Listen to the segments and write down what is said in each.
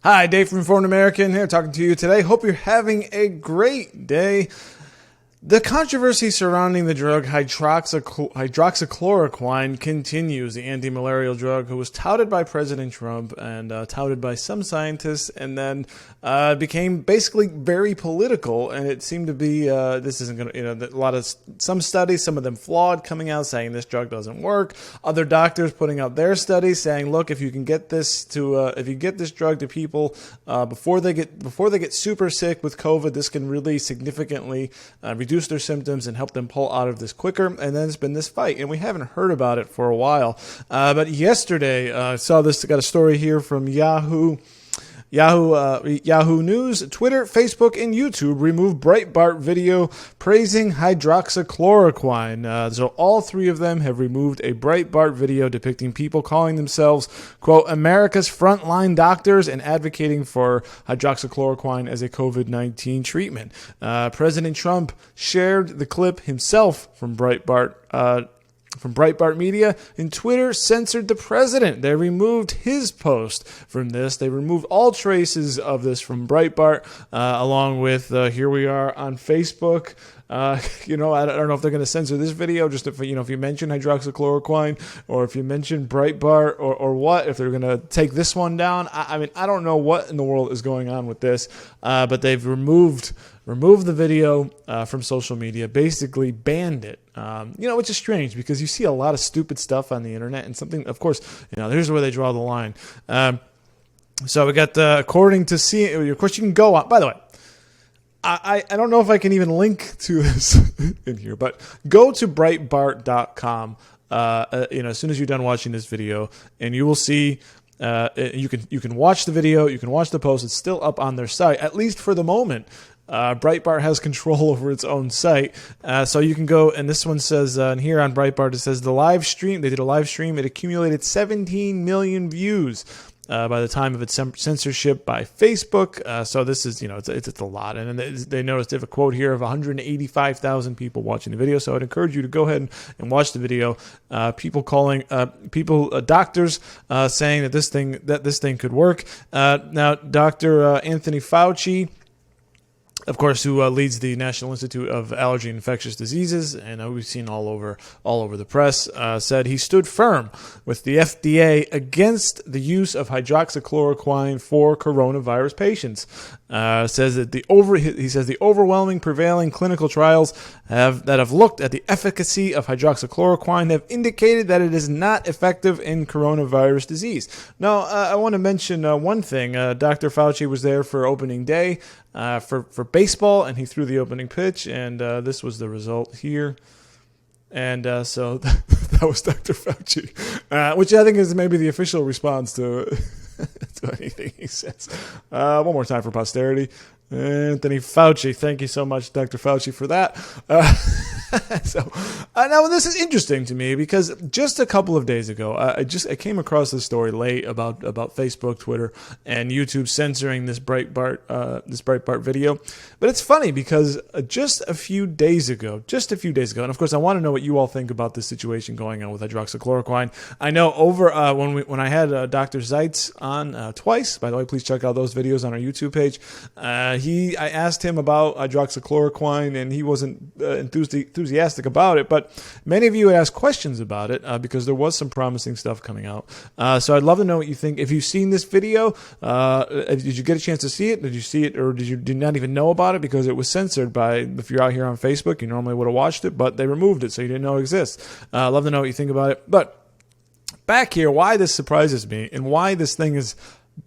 Hi, Dave from Foreign American here talking to you today. Hope you're having a great day. The controversy surrounding the drug hydroxychloroquine continues. The anti-malarial drug who was touted by President Trump and touted by some scientists, and then became basically very political. And it seemed to be this isn't going to, some studies, some of them flawed, coming out saying this drug doesn't work. Other doctors putting out their studies saying, look, if you can get this to if you get this drug to people before they get super sick with COVID, this can really significantly reduce their symptoms and help them pull out of this quicker. And then it's been this fight, and we haven't heard about it for a while. But yesterday, I saw this. Got a story here from Yahoo News, Twitter, Facebook, and YouTube removed Breitbart video praising hydroxychloroquine. So all three of them have removed a Breitbart video depicting people calling themselves, quote, America's frontline doctors and advocating for hydroxychloroquine as a COVID-19 treatment. President Trump shared the clip himself from Breitbart Media, and Twitter censored the president. They removed his post from this. They removed all traces of this from Breitbart, along with here we are on Facebook. I don't know if they're going to censor this video, just if you mention hydroxychloroquine or if you mention Breitbart or what, if they're going to take this one down. I mean, I don't know what in the world is going on with this, but they've removed the video from social media, basically banned it. Which is strange because you see a lot of stupid stuff on the internet, and something, of course, here's where they draw the line. So we got according to of course you can go on. By the way, I don't know if I can even link to this in here, but go to Breitbart.com. As soon as you're done watching this video, and you will see. You can watch the video, you can watch the post. It's still up on their site, at least for the moment. Breitbart has control over its own site, so you can go. And this one says, and here on Breitbart it says the live stream. They did a live stream. It accumulated 17 million views. By the time of its censorship by Facebook. So this is, it's a lot. And then they noticed they have a quote here of 185,000 people watching the video. So I'd encourage you to go ahead and watch the video. Doctors saying that this thing could work. Now, Dr. Anthony Fauci, of course, who leads the National Institute of Allergy and Infectious Diseases, and we've seen all over the press, said he stood firm with the FDA against the use of hydroxychloroquine for coronavirus patients. Says that the overwhelming prevailing clinical trials that have looked at the efficacy of hydroxychloroquine have indicated that it is not effective in coronavirus disease. Now, I want to mention one thing. Dr. Fauci was there for opening day for baseball, and he threw the opening pitch, and this was the result here. And so that was Dr. Fauci, which I think is maybe the official response to anything he says. One more time for posterity. Anthony Fauci. Thank you so much, Dr. Fauci, for that. Now this is interesting to me because just a couple of days ago, I came across this story late about Facebook, Twitter, and YouTube censoring this Breitbart video. But it's funny because just a few days ago, and of course I want to know what you all think about this situation going on with hydroxychloroquine. I know over when I had Dr. Zeitz on twice. By the way, please check out those videos on our YouTube page. I asked him about hydroxychloroquine, and he wasn't enthusiastic about it, but many of you had asked questions about it because there was some promising stuff coming out. So I'd love to know what you think. If you've seen this video, did you get a chance to see it? Did you see it, or did you not even know about it because it was censored by, if you're out here on Facebook, you normally would have watched it, but they removed it, so you didn't know it exists. I'd love to know what you think about it. But back here, why this surprises me and why this thing is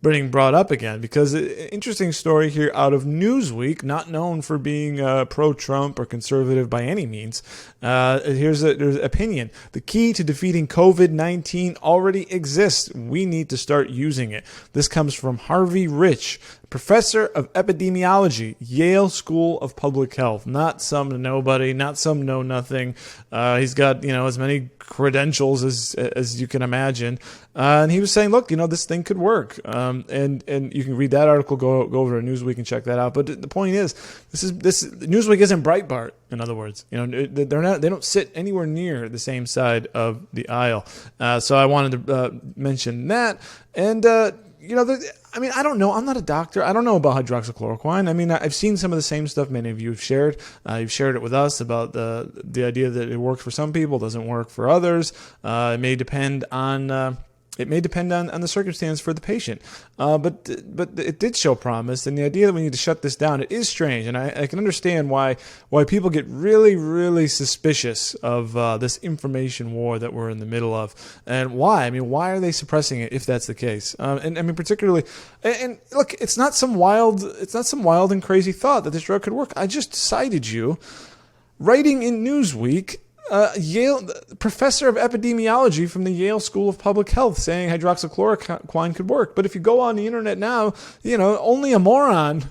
being brought up again, because interesting story here out of Newsweek, not known for being pro-Trump or conservative by any means. There's opinion. The key to defeating COVID-19 already exists. We need to start using it. This comes from Harvey Rich, professor of epidemiology, Yale School of Public Health. Not some nobody, not some know-nothing. He's got, as many credentials as you can imagine. And he was saying, look, this thing could work. And you can read that article, go over to Newsweek and check that out. But the point is, Newsweek isn't Breitbart. In other words, they don't sit anywhere near the same side of the aisle. So I wanted to mention that. And I mean, I don't know. I'm not a doctor. I don't know about hydroxychloroquine. I mean, I've seen some of the same stuff many of you have shared. You've shared it with us about the idea that it works for some people, doesn't work for others. It may depend on. It may depend on the circumstance for the patient, but it did show promise, and the idea that we need to shut this down, it is strange, and I can understand why people get really, really suspicious of this information war that we're in the middle of, and why. I mean, why are they suppressing it if that's the case? And I mean, particularly, and look, it's not some wild and crazy thought that this drug could work. I just cited you writing in Newsweek. Yale professor of epidemiology from the Yale School of Public Health saying hydroxychloroquine could work. But if you go on the internet now, only a moron,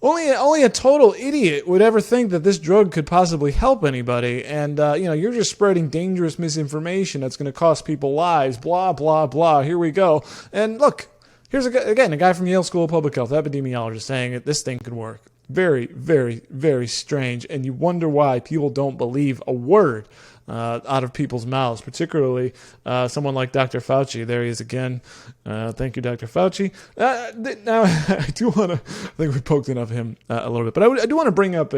only a total idiot would ever think that this drug could possibly help anybody. And, you're just spreading dangerous misinformation that's going to cost people lives, blah, blah, blah. Here we go. And look, here's a guy from Yale School of Public Health, epidemiologist, saying that this thing could work. Very, very, very strange, and you wonder why people don't believe a word out of people's mouths, particularly someone like Dr. Fauci. There he is again. Thank you, Dr. Fauci. Now, I do want to, I think we poked enough of him a little bit, but I do want to bring up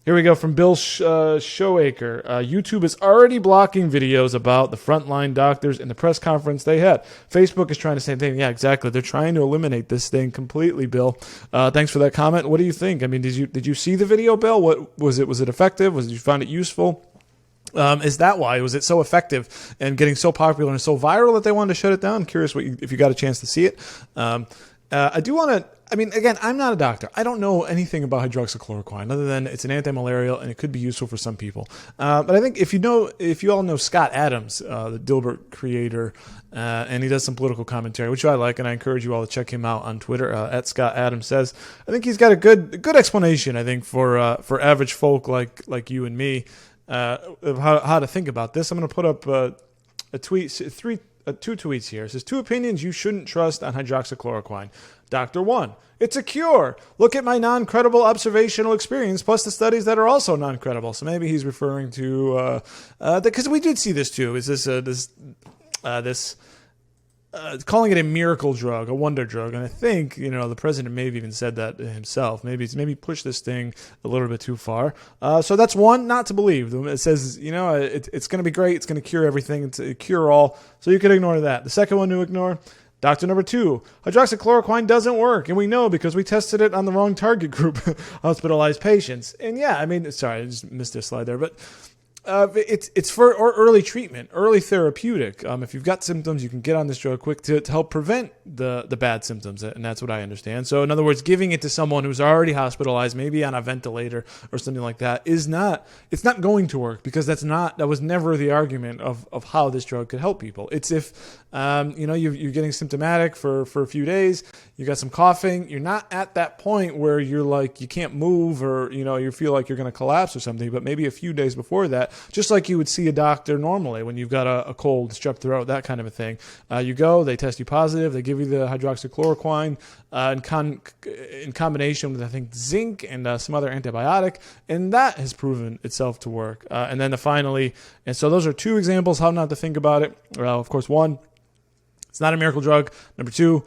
here we go from Bill Showaker. YouTube is already blocking videos about the frontline doctors in the press conference they had. Facebook is trying the same thing. Yeah, exactly. They're trying to eliminate this thing completely, Bill. Thanks for that comment. What do you think? I mean, did you see the video, Bill? What was it? Was it effective? Did you find it useful? Is that why? Was it so effective and getting so popular and so viral that they wanted to shut it down? I'm curious if you got a chance to see it. I do want to, I mean, again, I'm not a doctor. I don't know anything about hydroxychloroquine other than it's an anti-malarial and it could be useful for some people. But I think if you all know Scott Adams, the Dilbert creator, and he does some political commentary, which I like, and I encourage you all to check him out on Twitter, at Scott Adams Says. I think he's got a good explanation, I think, for average folk like you and me, of how to think about this. I'm going to put up a tweet, two tweets here. It says, 2 opinions you shouldn't trust on hydroxychloroquine. Dr. 1, it's a cure. Look at my non-credible observational experience plus the studies that are also non-credible. So maybe he's referring to, because we did see this too, is this calling it a miracle drug, a wonder drug. And I think, the president may have even said that himself. Maybe push this thing a little bit too far. So that's one, not to believe. It says, it's going to be great. It's going to cure everything. It's a cure all. So you could ignore that. The second one to ignore, Doctor number 2, hydroxychloroquine doesn't work. And we know because we tested it on the wrong target group, hospitalized patients. And yeah, I mean, sorry, I just missed a slide there, but it's for early treatment, early therapeutic. If you've got symptoms, you can get on this drug quick to help prevent the bad symptoms, and that's what I understand. So in other words, giving it to someone who's already hospitalized, maybe on a ventilator or something like that, it's not going to work, because that was never the argument of how this drug could help people. It's if you're getting symptomatic for a few days, you got some coughing, you're not at that point where you're like you can't move, or you feel like you're going to collapse or something, but maybe a few days before that, just like you would see a doctor normally when you've got a cold, strep throat, that kind of a thing. You go, they test you positive, they give you the hydroxychloroquine in combination with, I think, zinc and some other antibiotic, and that has proven itself to work. And then finally, and so those are 2 examples how not to think about it. Well, of course, 1, it's not a miracle drug. Number 2,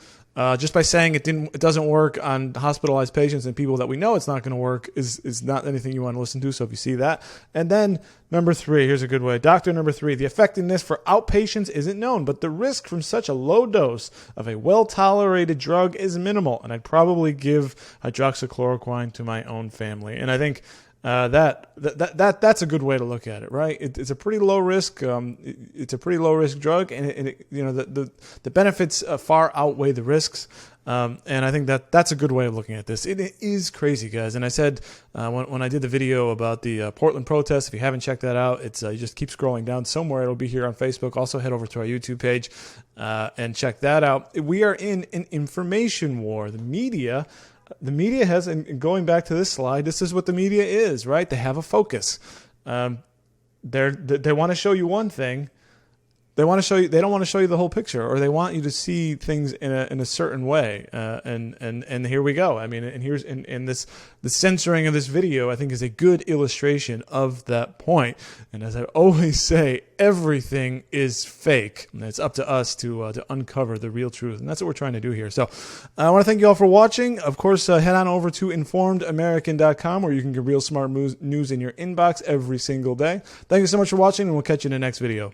just by saying it doesn't work on hospitalized patients and people that we know it's not going to work is not anything you want to listen to. So if you see that, and then number 3, here's a good way. Doctor number 3, the effectiveness for outpatients isn't known, but the risk from such a low dose of a well-tolerated drug is minimal, and I'd probably give hydroxychloroquine to my own family. And I think that's a good way to look at it, right? It's a pretty low risk. It's a pretty low risk drug, and the benefits far outweigh the risks. And I think that's a good way of looking at this. It is crazy, guys. And I said when I did the video about the Portland protest, if you haven't checked that out, it's you just keep scrolling down somewhere. It'll be here on Facebook. Also head over to our YouTube page and check that out. We are in an information war. The media has, and going back to this slide, this is what the media is, right? They have a focus. They want to show you one thing, they want to show you, they don't want to show you the whole picture, or they want you to see things in a certain way. And here we go. I mean, and here's in this, the censoring of this video, I think, is a good illustration of that point. And as I always say, everything is fake, and it's up to us to uncover the real truth, and that's what we're trying to do here. So I want to thank you all for watching. Of course, head on over to informedamerican.com, where you can get real smart news in your inbox every single day. Thank you so much for watching, and we'll catch you in the next video.